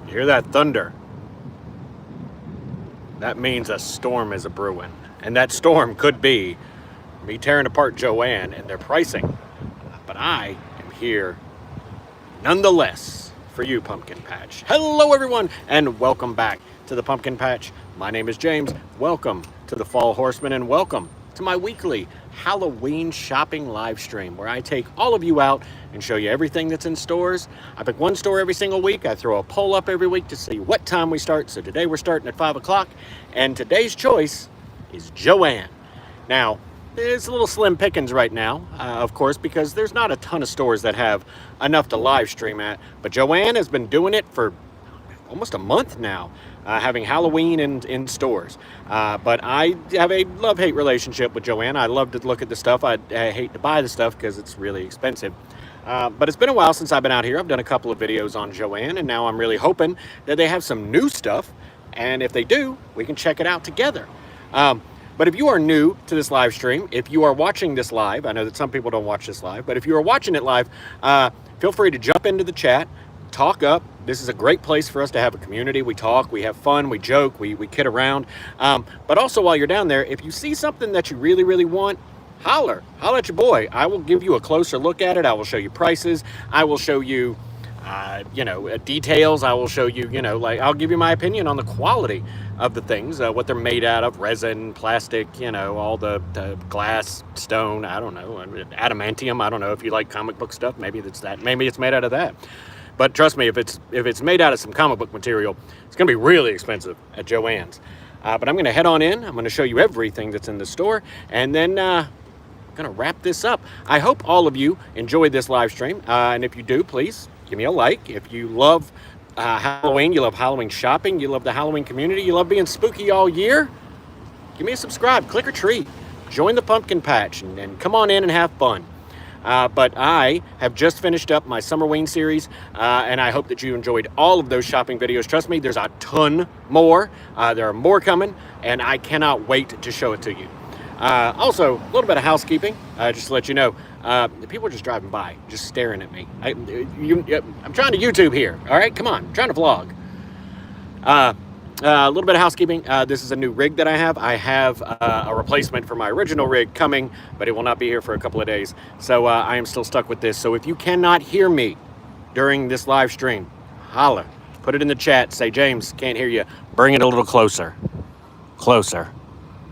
You hear that thunder? That means a storm is a brewing. And that storm could be me tearing apart Joann and their pricing. But I am here nonetheless for you, Pumpkin Patch. Hello, everyone, and welcome back to the Pumpkin Patch. My name is James. Welcome to the Fall Horsemen, and welcome to my weekly Halloween shopping live stream where I take all of you out and show you everything that's in stores. I pick one store every single week. I throw a poll up every week to see what time we start. So today we're starting at 5 o'clock, and today's choice is Joann. Now, it's a little slim pickings right now, of course, because there's not a ton of stores that have enough to live stream at, but Joann has been doing it for almost a month now, having Halloween in stores. But I have a love-hate relationship with Joann. I love to look at the stuff. I hate to buy the stuff because it's really expensive. But it's been a while since I've been out here. I've done a couple of videos on Joann, and now I'm really hoping that they have some new stuff. And if they do, we can check it out together. But if you are new to this live stream, if you are watching this live, I know that some people don't watch this live, but if you are watching it live, feel free to jump into the chat, talk up. This is a great place for us to have a community. We talk, we have fun, we joke, we kid around. But also while you're down there, if you see something that you really, really want, holler at your boy. I will give you a closer look at it. I will show you prices. I will show you, details. I will show you, I'll give you my opinion on the quality of the things, what they're made out of, resin, plastic, all the glass, stone, I don't know, adamantium. I don't know if you like comic book stuff. Maybe it's that. Maybe it's made out of that. But trust me, if it's made out of some comic book material, it's going to be really expensive at Joann's. But I'm going to head on in. I'm going to show you everything that's in the store, and then I'm going to wrap this up. I hope all of you enjoyed this live stream, and if you do, please give me a like. If you love Halloween, you love Halloween shopping, you love the Halloween community, you love being spooky all year, give me a subscribe, click or treat, join the Pumpkin Patch, and come on in and have fun. But I have just finished up my SummerWeen series, and I hope that you enjoyed all of those shopping videos. Trust me, there's a ton more. There are more coming, and I cannot wait to show it to you. Also, a little bit of housekeeping, just to let you know. People are just driving by, just staring at me. I'm trying to YouTube here, all right? Come on, I'm trying to vlog. A little bit of housekeeping. This is a new rig that I have. I have a replacement for my original rig coming, but it will not be here for a couple of days. So I am still stuck with this. So if you cannot hear me during this live stream, holler. Put it in the chat. Say, James, can't hear you. Bring it a little closer. Closer.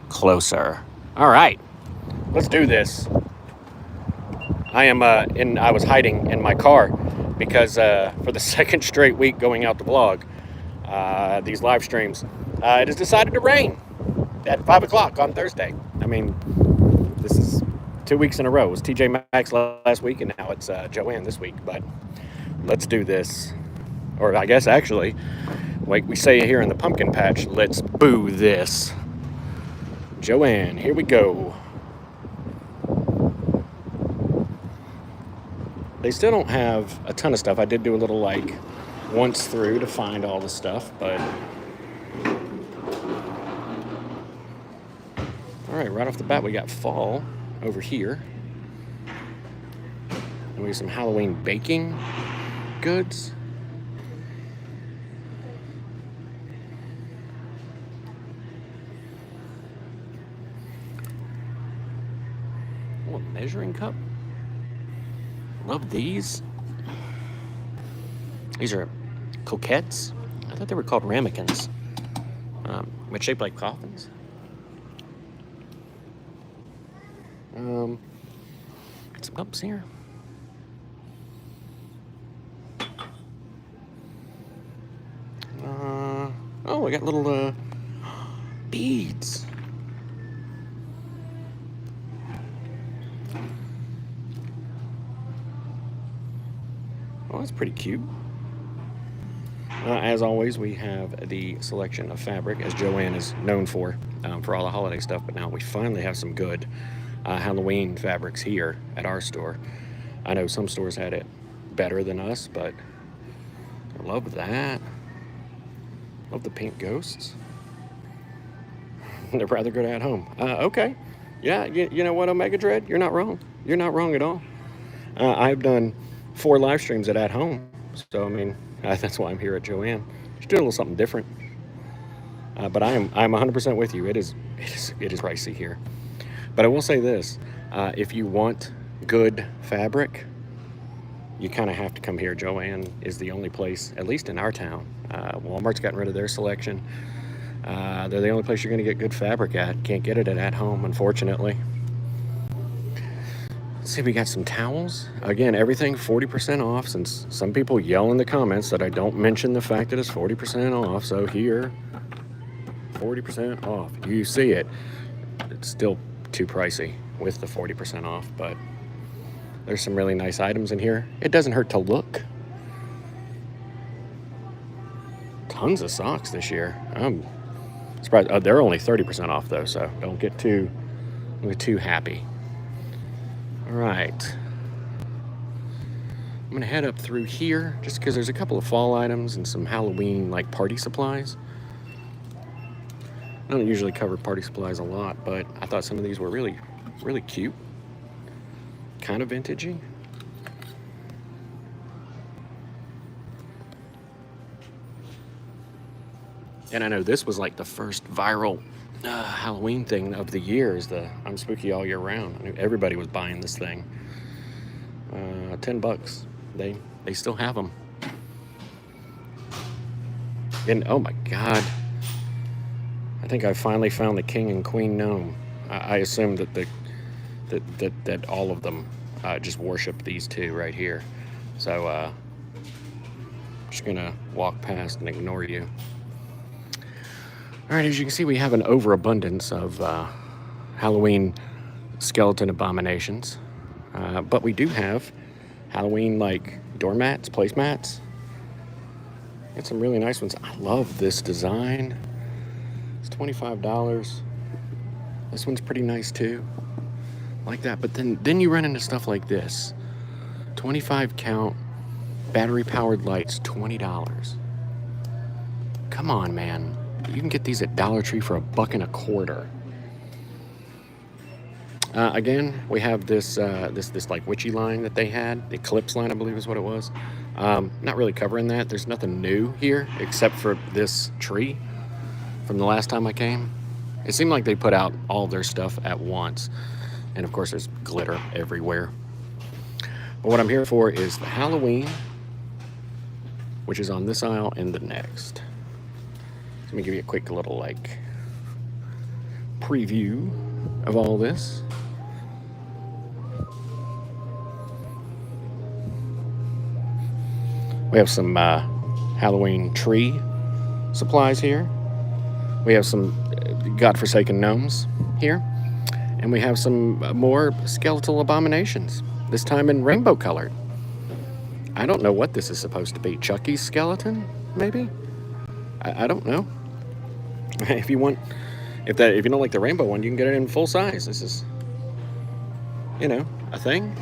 Closer. All right. Let's do this. I was hiding in my car because for the second straight week going out to vlog, these live streams, it has decided to rain at 5 o'clock on Thursday. I mean, this is 2 weeks in a row. It was TJ Maxx last week, and now it's Joann this week. But let's do this. Or I guess actually, like we say here in the Pumpkin Patch, let's boo this. Joann, here we go. They still don't have a ton of stuff. I did do a little once through to find all the stuff, but all right, right off the bat we got fall over here, and we have some Halloween baking goods. Oh, a measuring cup. Love these. These are coquettes. I thought they were called ramekins. But shaped like coffins. Got some cups here. Oh, we got little beads. Oh, that's pretty cute. As always, we have the selection of fabric, as Joann is known for all the holiday stuff. But now we finally have some good Halloween fabrics here at our store. I know some stores had it better than us, but I love that. Love the pink ghosts. They're rather good at home. Okay. Yeah, you know what, Omega Dread? You're not wrong. You're not wrong at all. I've done 4 live streams at home. So, I mean, that's why I'm here at Joann. Just doing a little something different. But I'm 100% with you. It is pricey here. But I will say this: if you want good fabric, you kind of have to come here. Joann is the only place, at least in our town. Walmart's gotten rid of their selection. They're the only place you're going to get good fabric at. Can't get it at home, unfortunately. Let's see, we got some towels. Again, everything 40% off, since some people yell in the comments that I don't mention the fact that it's 40% off. So here, 40% off. You see it. It's still too pricey with the 40% off, but there's some really nice items in here. It doesn't hurt to look. Tons of socks this year. I'm surprised. They're only 30% off though, so don't get too happy. All right. I'm gonna head up through here just because there's a couple of fall items and some Halloween like party supplies. I don't usually cover party supplies a lot, but I thought some of these were really, really cute. Kind of vintagey. And I know this was like the first viral Halloween thing of the year, is the I'm spooky all year round. I knew everybody was buying this thing. $10. They still have them. And oh my God, I think I finally found the king and queen gnome. I assumed that all of them just worship these two right here. So I'm just gonna walk past and ignore you. All right, as you can see, we have an overabundance of Halloween skeleton abominations, but we do have Halloween like doormats, placemats. Got some really nice ones. I love this design. It's $25. This one's pretty nice too, like that. But then you run into stuff like this: 25 count battery powered lights, $20. Come on, man. You can get these at Dollar Tree for $1.25. Again, we have this like witchy line that they had, the Eclipse line, I believe is what it was. Not really covering that. There's nothing new here except for this tree from the last time I came. It seemed like they put out all their stuff at once, and of course there's glitter everywhere. But what I'm here for is the Halloween, which is on this aisle and the next. Let me give you a quick little like preview of all this. We have some Halloween tree supplies here. We have some godforsaken gnomes here. And we have some more skeletal abominations, this time in rainbow colored. I don't know what this is supposed to be. Chucky's skeleton, maybe? I don't know. If you you don't like the rainbow one, you can get it in full size. This is, a thing.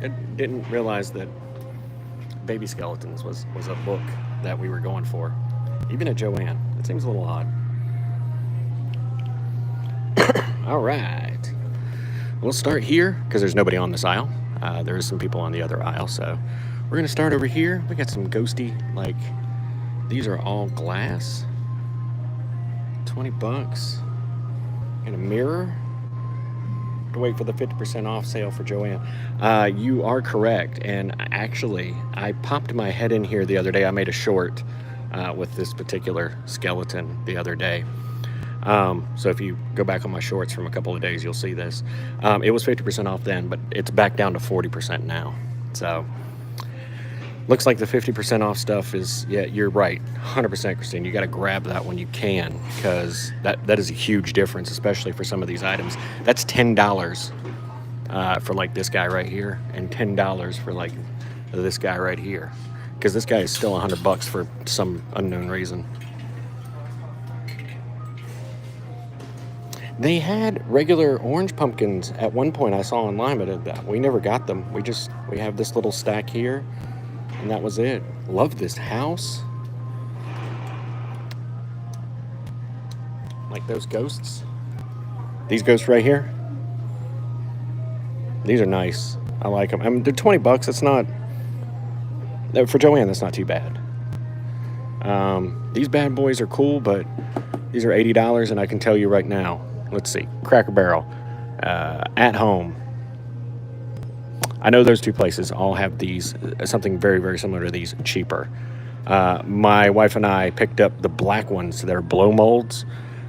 I didn't realize that baby skeletons was a look that we were going for. Even at Joann. It seems a little odd. All right. We'll start here because there's nobody on this aisle. There is some people on the other aisle, so we're going to start over here. We got some ghosty, like, these are all glass. $20. And a mirror. To wait for the 50% off sale for Joann. You are correct. And actually, I popped my head in here the other day. I made a short with this particular skeleton the other day. So if you go back on my shorts from a couple of days, you'll see this. It was 50% off then, but it's back down to 40% now. So looks like the 50% off stuff is, yeah, you're right, 100%, Christine. You got to grab that when you can, because that is a huge difference, especially for some of these items. That's $10 for like this guy right here, and $10 for like this guy right here, because this guy is still $100 for some unknown reason. They had regular orange pumpkins at one point I saw online, but we never got them. We have this little stack here, and that was it. Love this house. Like those ghosts. These ghosts right here. These are nice. I like them. I mean, they're $20. It's not For Joann, that's not too bad. These bad boys are cool, but these are $80, and I can tell you right now, let's see, Cracker Barrel, At Home. I know those two places all have these, something very, very similar to these, cheaper. My wife and I picked up the black ones that are blow molds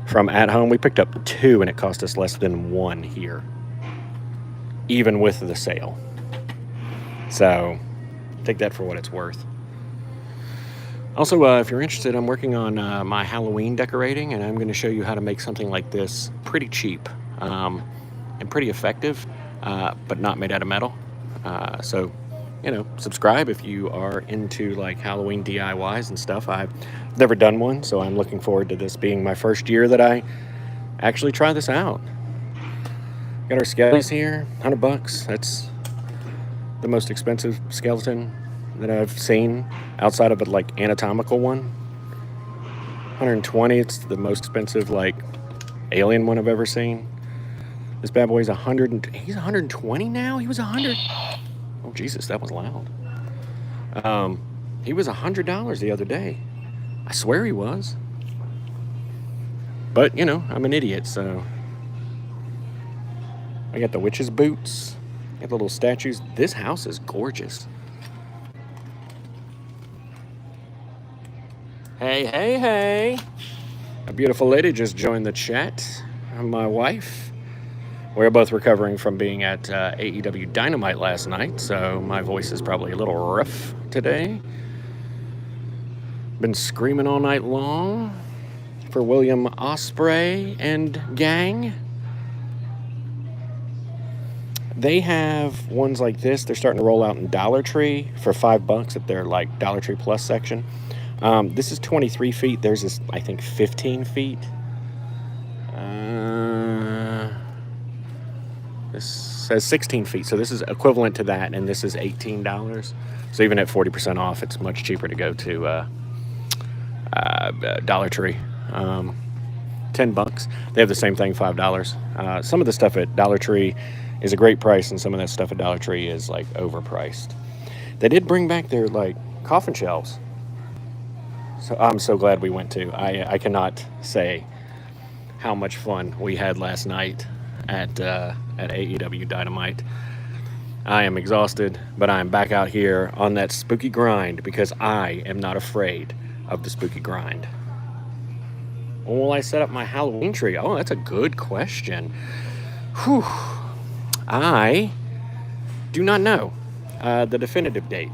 from At Home. We picked up 2, and it cost us less than 1 here, even with the sale. So take that for what it's worth. Also, if you're interested, I'm working on my Halloween decorating, and I'm going to show you how to make something like this pretty cheap and pretty effective, but not made out of metal. So, you know, subscribe if you are into like Halloween DIYs and stuff. I've never done one, so I'm looking forward to this being my first year that I actually try this out. Got our skellies here, $100. That's the most expensive skeleton that I've seen outside of a like anatomical one. 120. It's the most expensive like alien one I've ever seen. This bad boy's 100. He's 120 now. He was 100. Oh Jesus, that was loud. He was $100 the other day. I swear he was. But you know, I'm an idiot, so I got the witch's boots. I got the little statues. This house is gorgeous. Hey, hey, hey. A beautiful lady just joined the chat. I'm my wife. We're both recovering from being at AEW Dynamite last night, so my voice is probably a little rough today. Been screaming all night long for William Ospreay and gang. They have ones like this. They're starting to roll out in Dollar Tree for $5 at their like Dollar Tree Plus section. This is 23 feet. Theirs is, I think, 15 feet. This says 16 feet, so this is equivalent to that, and this is $18. So even at 40% off, it's much cheaper to go to Dollar Tree. $10. They have the same thing, $5. Some of the stuff at Dollar Tree is a great price, and some of that stuff at Dollar Tree is like overpriced. They did bring back their like coffin shelves. So I'm so glad we went to. I cannot say how much fun we had last night at AEW Dynamite. I am exhausted, but I am back out here on that spooky grind because I am not afraid of the spooky grind. When will I set up my Halloween tree? Oh, that's a good question. Whew. I do not know the definitive date.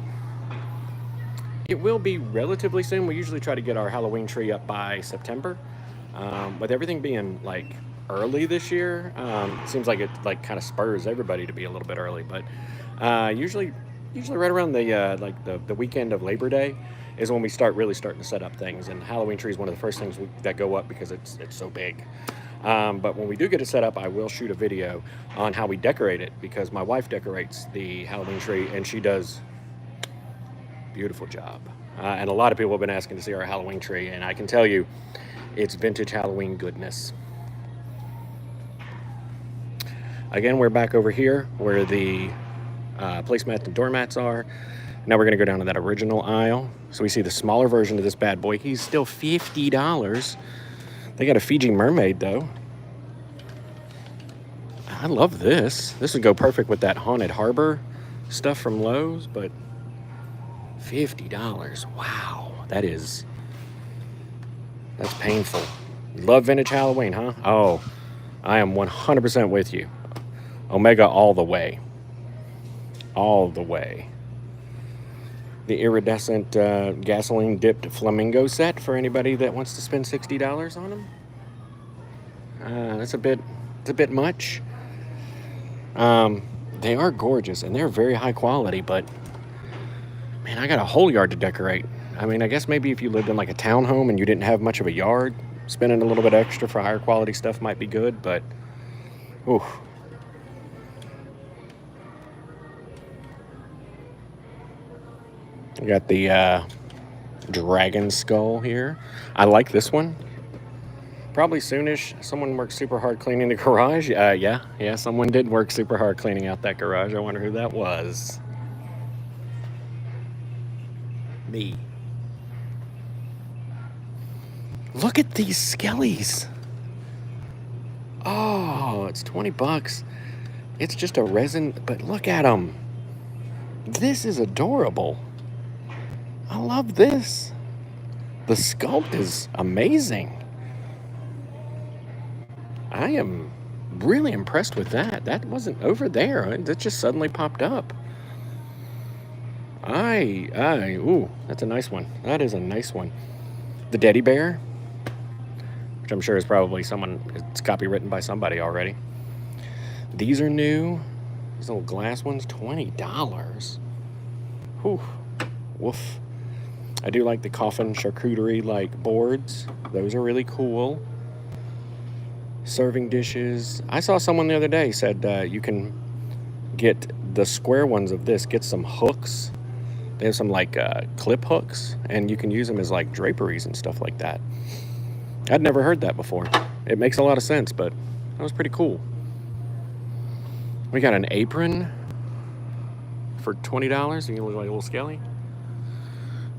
It will be relatively soon. We usually try to get our Halloween tree up by September. With everything being like early this year, it seems like it like kind of spurs everybody to be a little bit early. But usually right around the like the weekend of Labor Day is when we starting to set up things. And Halloween tree is one of the first things that go up because it's so big. But when we do get it set up, I will shoot a video on how we decorate it because my wife decorates the Halloween tree and she does beautiful job. And a lot of people have been asking to see our Halloween tree, and I can tell you it's vintage Halloween goodness. Again, we're back over here where the placemats and doormats are. Now we're going to go down to that original aisle. So we see the smaller version of this bad boy. He's still $50. They got a Fiji mermaid, though. I love this. This would go perfect with that Haunted Harbor stuff from Lowe's, but $50. Wow. That's painful. Love vintage Halloween, huh? Oh, I am 100% with you. Omega all the way. All the way. The iridescent gasoline-dipped flamingo set for anybody that wants to spend $60 on them. It's a bit much. They are gorgeous, and they're very high quality, but man, I got a whole yard to decorate. I mean, I guess maybe if you lived in like a townhome and you didn't have much of a yard, spending a little bit extra for higher quality stuff might be good, but ooh. We got the dragon skull here. I like this one. Probably soonish. Someone worked super hard cleaning the garage. Yeah, someone did work super hard cleaning out that garage. I wonder who that was. Me. Look at these skellies. Oh, it's 20 bucks. It's just a resin, but look at them. This is adorable. I love this. The sculpt is amazing. I am really impressed with that. That wasn't over there. That just suddenly popped up. Ooh, that's a nice one. That is a nice one. The Teddy Bear, which I'm sure is probably it's copywritten by somebody already. These are new. These little glass ones, $20. Whew. Woof. I do like the coffin charcuterie like boards. Those are really cool. Serving dishes. I saw someone the other day said you can get the square ones of this. Get some hooks. They have some like clip hooks, and you can use them as like draperies and stuff like that. I'd never heard that before. It makes a lot of sense, but that was pretty cool. We got an apron for $20. You can look like a little skelly.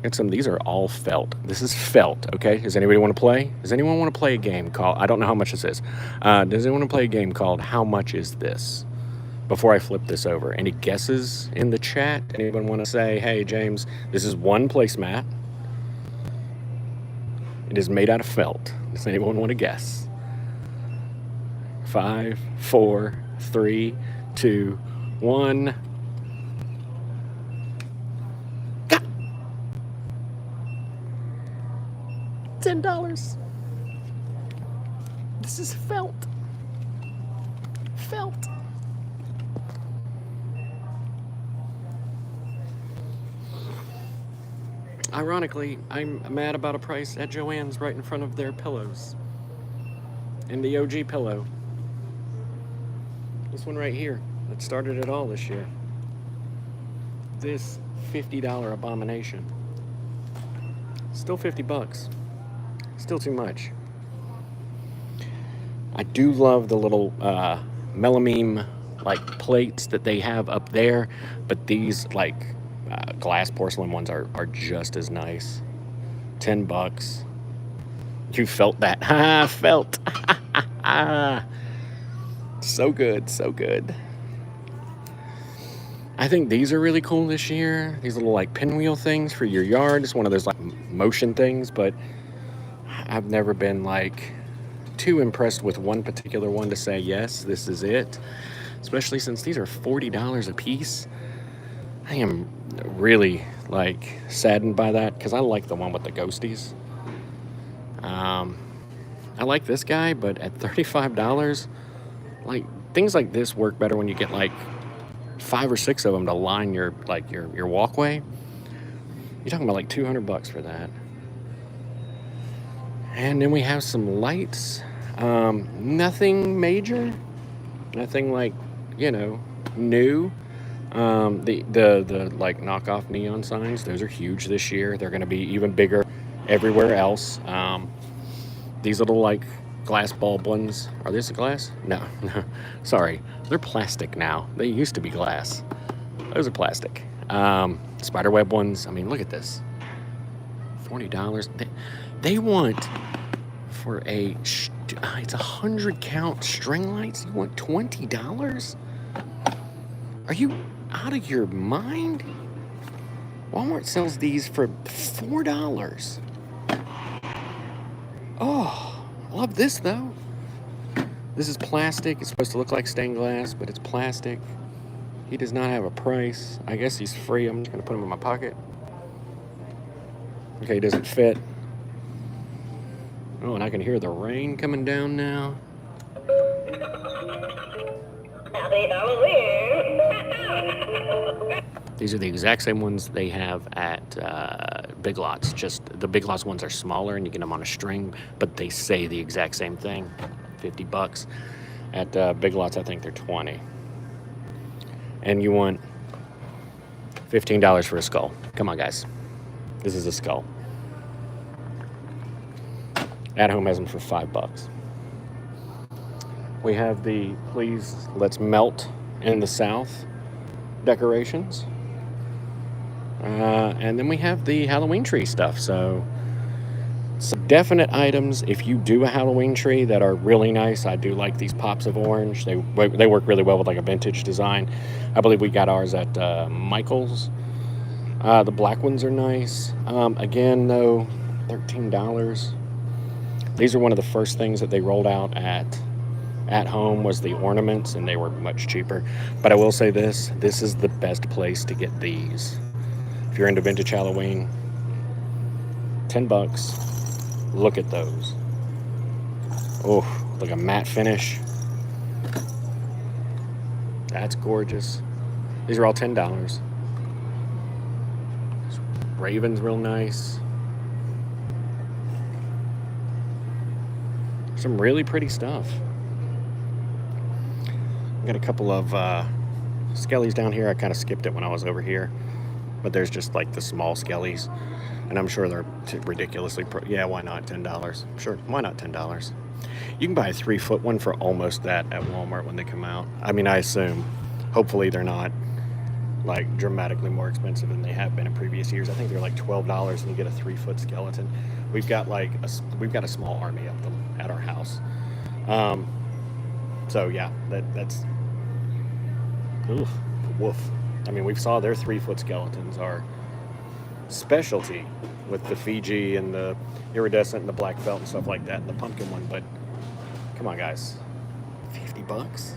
Got some. These are all felt. This is felt. Okay. Does anybody want to play? Does anyone want to play a game called? I don't know how much this is. Does anyone want to play a game called How Much Is This? Before I flip this over, any guesses in the chat? Anyone want to say, hey, James, this is one placemat. It is made out of felt. Does anyone want to guess? 5, 4, 3, 2, 1. Got $10. This is felt. Felt. Ironically, I'm mad about a price at Joann's right in front of their pillows. And the OG pillow. This one right here that started it all this year. This $50 abomination. Still 50 bucks. Still too much. I do love the little melamine like plates that they have up there, but these like glass porcelain ones are just as nice. 10 bucks. You felt that. Ha, felt. So good, so good. I think these are really cool this year. These little like pinwheel things for your yard. It's one of those like motion things, but I've never been like too impressed with one particular one to say, yes, this is it. Especially since these are $40 a piece. I am really like saddened by that because I like the one with the ghosties. I like this guy, but at $35, like things like this work better when you get like 5 or 6 of them to line your walkway. You're talking about like 200 bucks for that. And then we have some lights. Nothing major. Nothing like, new. The like knockoff neon signs, those are huge this year. They're going to be even bigger everywhere else. These little like glass bulb ones, are these glass? No, sorry, they're plastic now. They used to be glass. Those are plastic. Spiderweb ones, I mean, look at this. $40. They want for it's 100 count string lights. You want $20? Are you out of your mind? Walmart sells these for $4. Oh, I love this though. This is plastic. It's supposed to look like stained glass, but it's plastic. He does not have a price. I guess he's free. I'm just gonna put him in my pocket. Okay, he doesn't fit. Oh, and I can hear the rain coming down now. Happy Halloween! These are the exact same ones they have at Big Lots. Just the Big Lots ones are smaller and you get them on a string, but they say the exact same thing. 50 bucks. At Big Lots, I think they're 20. And you want $15 for a skull. Come on, guys. This is a skull. At Home has them for $5. We have the Please Let's Melt in the South decorations. And then we have the Halloween tree stuff. So some definite items if you do a Halloween tree that are really nice. I do like these pops of orange. They work really well with like a vintage design. I believe we got ours at Michael's. The black ones are nice. Again, though, $13. These are one of the first things that they rolled out at home was the ornaments, and they were much cheaper. But I will say this is the best place to get these. If you're into vintage Halloween, $10. Look at those. Oh, like a matte finish. That's gorgeous. These are all $10. Raven's real nice. Some really pretty stuff. Got a couple of skellies down here. I kind of skipped it when I was over here, but there's just like the small skellies, and I'm sure they're ridiculously yeah, why not $10? Sure, why not $10? You can buy a 3-foot one for almost that at Walmart when they come out. I mean, I assume. Hopefully they're not like dramatically more expensive than they have been in previous years. I think they're like $12 and you get a 3-foot skeleton. We've got a small army of them at our house. So yeah, that's oof, woof. I mean, we saw their 3-foot skeletons are specialty with the Fiji and the iridescent and the black felt and stuff like that, and the pumpkin one. But come on, guys, $50.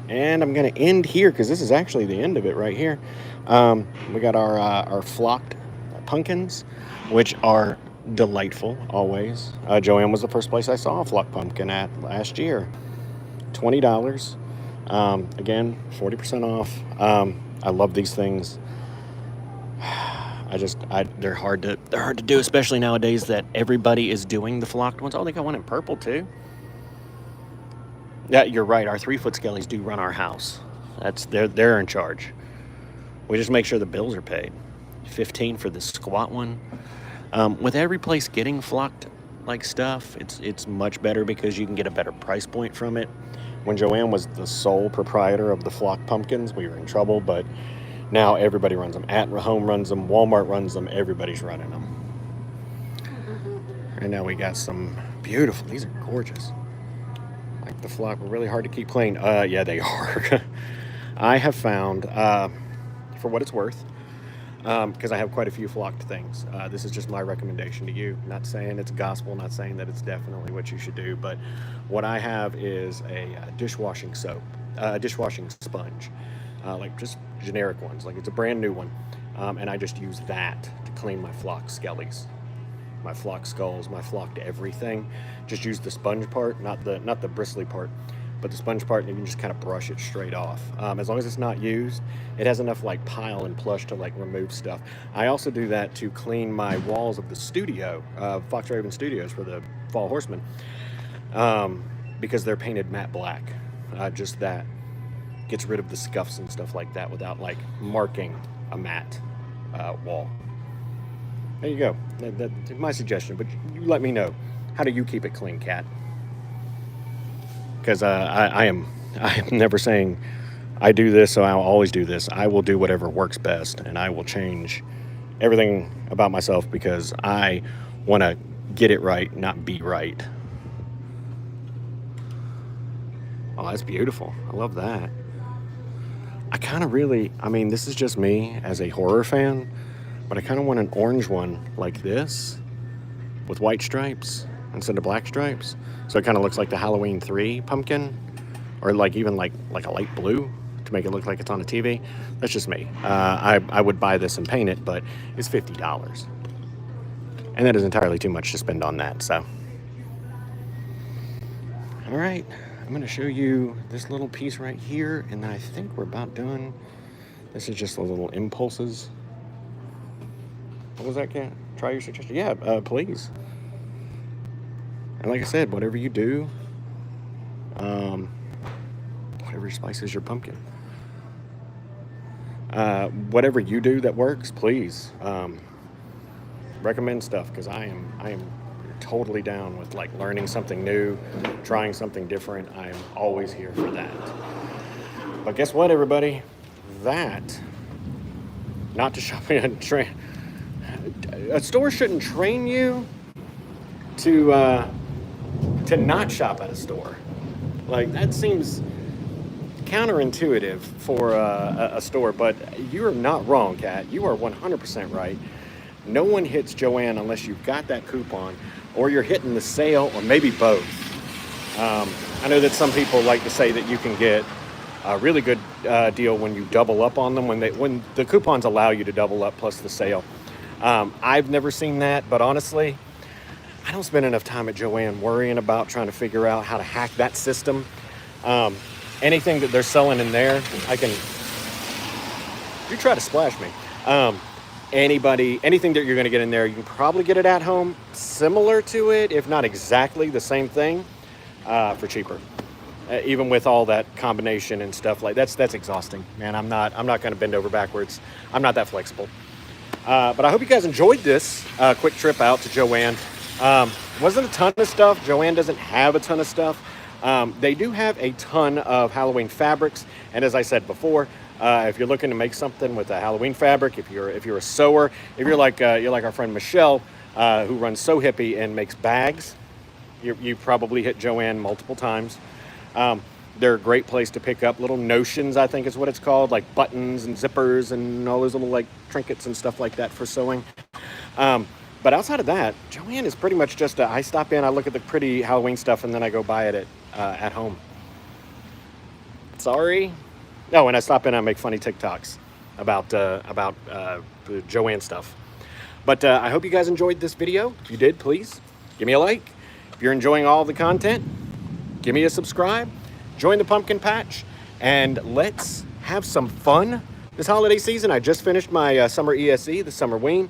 And I'm gonna end here because this is actually the end of it right here. We got our flocked pumpkins, which are delightful always. Joann was the first place I saw a flocked pumpkin at last year. $20. Again, 40% off. I love these things. They're hard to do, especially nowadays that everybody is doing the flocked ones. Oh, they got one in purple too. Yeah, you're right. Our 3-foot skellies do run our house. They're in charge. We just make sure the bills are paid. $15 for the squat one. With every place getting flocked like stuff, it's much better because you can get a better price point from it. When Joann was the sole proprietor of the flocked pumpkins, we were in trouble, but now everybody runs them. At Home runs them, Walmart runs them, everybody's running them. And now we got some beautiful, these are gorgeous. Like the flock were really hard to keep clean. Yeah, they are. I have found, for what it's worth, because I have quite a few flocked things. This is just my recommendation to you. Not saying it's gospel, not saying that it's definitely what you should do, but what I have is a dishwashing soap, a dishwashing sponge, like just generic ones. Like it's a brand new one, and I just use that to clean my flocked skellies, my flocked skulls, my flocked everything. Just use the sponge part, not the bristly part, but the sponge part, and you can just kind of brush it straight off. As long as it's not used, it has enough like pile and plush to like remove stuff. I also do that to clean my walls of the studio, Fox Raven Studios for the Fall Horsemen, because they're painted matte black. Just that gets rid of the scuffs and stuff like that without like marking a matte wall. There you go. That's my suggestion, but you let me know. How do you keep it clean, Kat? Because I am never saying I do this, so I'll always do this. I will do whatever works best, and I will change everything about myself because I want to get it right, not be right. Oh, that's beautiful. I love that. I kind of I mean, this is just me as a horror fan, but I kind of want an orange one like this with white stripes instead of black stripes. So it kind of looks like the Halloween 3 pumpkin, or like even like a light blue to make it look like it's on a TV. That's just me. I would buy this and paint it, but it's $50. And that is entirely too much to spend on that, so. All right, I'm going to show you this little piece right here, and I think we're about done. This is just the little impulses. What was that, Kat? Try your suggestion. Yeah, please. And like I said, whatever you do, whatever spices your pumpkin, whatever you do that works, please recommend stuff, because I am totally down with like learning something new, trying something different. I'm always here for that. But guess what, everybody? that, not to shop in a store shouldn't train you to not shop at a store. Like, that seems counterintuitive for a store, but you are not wrong, Kat. You are 100% right. No one hits Joann unless you've got that coupon, or you're hitting the sale, or maybe both. I know that some people like to say that you can get a really good deal when you double up on them, when the coupons allow you to double up plus the sale. I've never seen that, but honestly, I don't spend enough time at Joann worrying about trying to figure out how to hack that system. Anything that they're selling in there, you try to splash me. Anything that you're going to get in there, you can probably get it at home, similar to it, if not exactly the same thing, for cheaper. Even with all that combination and stuff like that's exhausting, man. I'm not going to bend over backwards. I'm not that flexible. But I hope you guys enjoyed this quick trip out to Joann. Wasn't a ton of stuff. Joann doesn't have a ton of stuff. They do have a ton of Halloween fabrics, and as I said before, if you're looking to make something with a Halloween fabric, if you're a sewer, if you're like our friend Michelle, who runs So Hippie and makes bags, you probably hit Joann multiple times. They're a great place to pick up little notions, I think is what it's called, like buttons and zippers and all those little like trinkets and stuff like that for sewing. But outside of that, Joann is pretty much just I stop in, I look at the pretty Halloween stuff, and then I go buy it at home. Sorry. No, and I stop in, I make funny TikToks about Joann stuff. But I hope you guys enjoyed this video. If you did, please give me a like. If you're enjoying all the content, give me a subscribe. Join the pumpkin patch, and let's have some fun this holiday season. I just finished my summer ESE, the SummerWeen.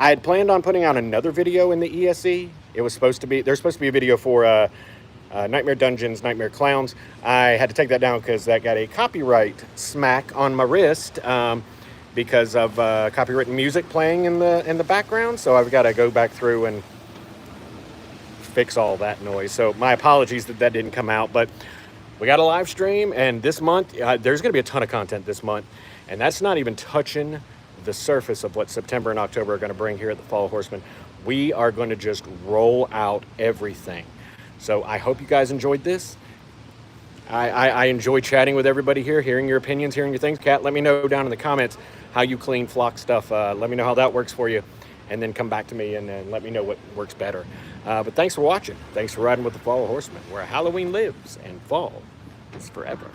I had planned on putting out another video in the ESE. There's supposed to be a video for Nightmare Dungeons, Nightmare Clowns. I had to take that down because that got a copyright smack on my wrist because of copywritten music playing in the background. So I've got to go back through and fix all that noise. So my apologies that didn't come out, but we got a live stream, and this month there's going to be a ton of content this month, and that's not even touching the surface of what September and October are going to bring here at the Fall of Horsemen. We are going to just roll out everything. So I hope you guys enjoyed this. I enjoy chatting with everybody here, hearing your opinions, hearing your things. Kat, let me know down in the comments how you clean flock stuff. Let me know how that works for you, and then come back to me and let me know what works better. But thanks for watching. Thanks for riding with the Fall of Horsemen, where Halloween lives and fall is forever.